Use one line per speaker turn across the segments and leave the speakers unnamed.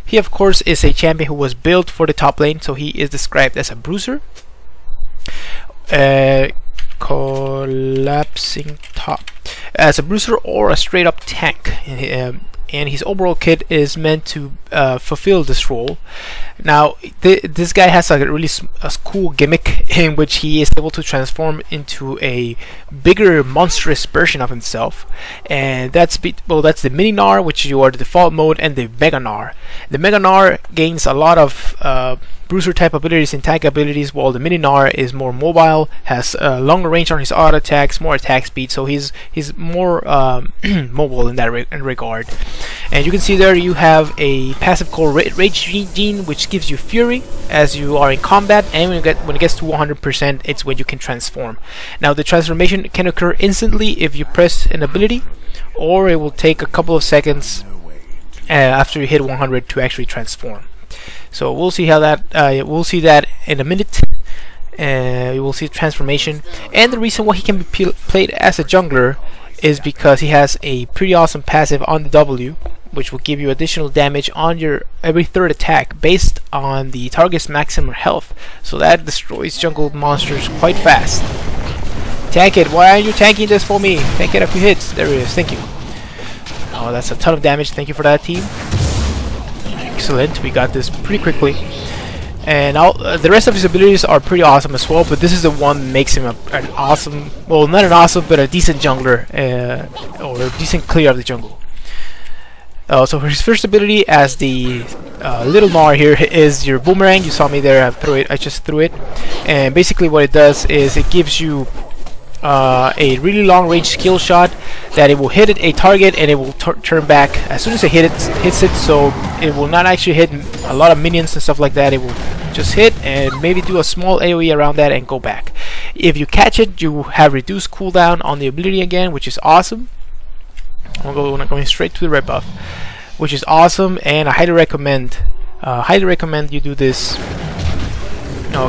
He of course is a champion who was built for the top lane, so he is described as a bruiser. Collapsing top. As a bruiser or a straight up tank. And his overall kit is meant to fulfill this role. Now this guy has a really cool gimmick in which he is able to transform into a bigger monstrous version of himself, and that's the mini Gnar, which you are the default mode, and the mega Gnar. The mega Gnar gains a lot of bruiser type abilities and tank abilities, while the mini Gnar is more mobile, has longer range on his auto attacks, more attack speed, so he's more mobile in that regard. And you can see there you have a passive called Rage Gene, which gives you fury as you are in combat, and when it gets to 100%, it's when you can transform. Now the transformation can occur instantly if you press an ability, or it will take a couple of seconds after you hit 100 to actually transform. So we'll see how that we'll see that in a minute. You will see transformation, and the reason why he can be played as a jungler is because he has a pretty awesome passive on the W, which will give you additional damage on your every third attack based on the target's maximum health. So that destroys jungle monsters quite fast. Tank it. Why aren't you tanking this for me? Tank it a few hits. There it is. Thank you. Oh, that's a ton of damage. Thank you for that, team. Excellent. We got this pretty quickly. And now the rest of his abilities are pretty awesome as well, but this is the one that makes him an awesome, well, not an awesome, but a decent jungler, or a decent clear of the jungle. So for his first ability as the little Gnar here is your boomerang. You saw me there, I just threw it. And basically what it does is it gives you a really long range skill shot that it will hit a target and it will turn back as soon as it hits it, so it will not actually hit a lot of minions and stuff like that. It will just hit and maybe do a small AoE around that and go back. If you catch it, you have reduced cooldown on the ability again, which is awesome. I'm going straight to the red buff, which is awesome, and I highly recommend you do this.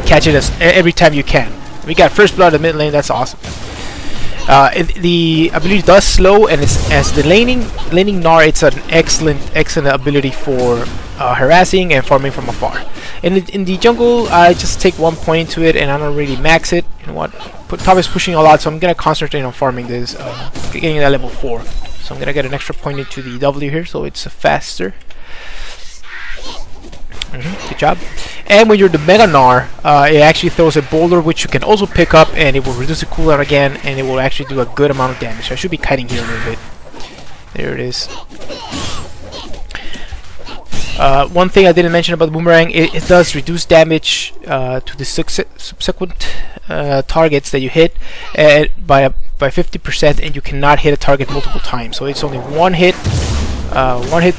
Catch it every time you can. We got first blood in the mid lane. That's awesome. The ability does slow, and as the laning Gnar, it's an excellent ability for harassing and farming from afar. In the jungle, I just take 1 point into it, and I don't really max it. You know what? Top is pushing a lot, so I'm gonna concentrate on farming this, getting that level 4. So I'm gonna get an extra point into the W here, so it's faster. Good job. And when you're the Mega Gnar, it actually throws a boulder which you can also pick up, and it will reduce the cooldown again, and it will actually do a good amount of damage. I should be kiting here a little bit. There it is. One thing I didn't mention about the boomerang, it does reduce damage to the subsequent targets that you hit by 50%, and you cannot hit a target multiple times. So it's only one hit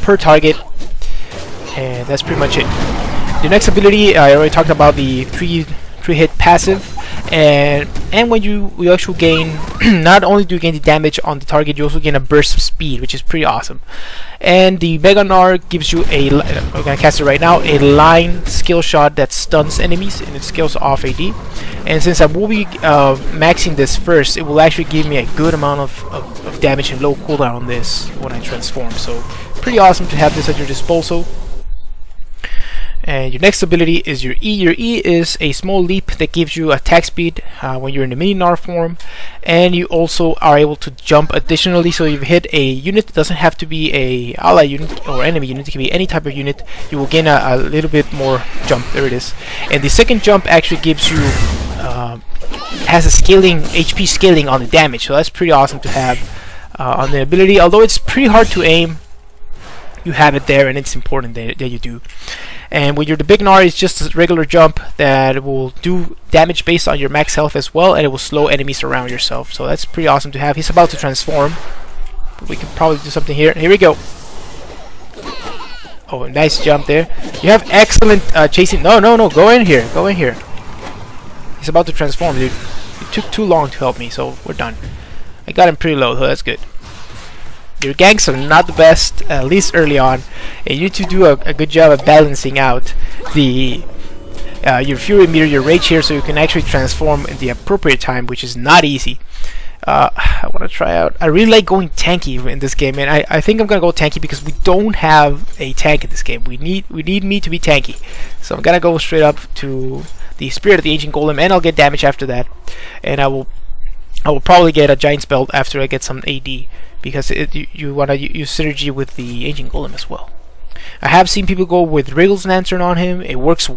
per target, and that's pretty much it. The next ability, I already talked about the three hit passive, and when you actually gain, not only do you gain the damage on the target, you also gain a burst of speed, which is pretty awesome. And the Mega Gnar gives you I'm gonna cast it right now, a line skill shot that stuns enemies, and it scales off AD. And since I will be maxing this first, it will actually give me a good amount of damage and low cooldown on this when I transform. So pretty awesome to have this at your disposal. And your next ability is your E. Your E is a small leap that gives you attack speed when you're in the mini Gnar form, and you also are able to jump additionally. So if you hit a unit, it doesn't have to be a ally unit or enemy unit, it can be any type of unit, you will gain a little bit more jump. There it is. And the second jump actually gives you has a scaling HP scaling on the damage, so that's pretty awesome to have on the ability. Although it's pretty hard to aim, you have it there, and it's important that you do. And when you're the big Gnar, it's just a regular jump that will do damage based on your max health as well, and it will slow enemies around yourself. So that's pretty awesome to have. He's about to transform, but we can probably do something here. Here we go. Oh, nice jump there. You have excellent chasing. No, go in here. Go in here. He's about to transform, dude. It took too long to help me, so we're done. I got him pretty low, so that's good. Your ganks are not the best, at least early on, and you need to do a good job of balancing out the your fury meter, your rage here, so you can actually transform in the appropriate time, which is not easy. I want to try out. I really like going tanky in this game, and I think I'm gonna go tanky because we don't have a tank in this game. We need me to be tanky, so I'm gonna go straight up to the Spirit of the Ancient Golem, and I'll get damage after that, and I will probably get a giant spell after I get some AD, because you want to use synergy with the Ancient Golem as well. I have seen people go with Wriggle's Lantern on him. It works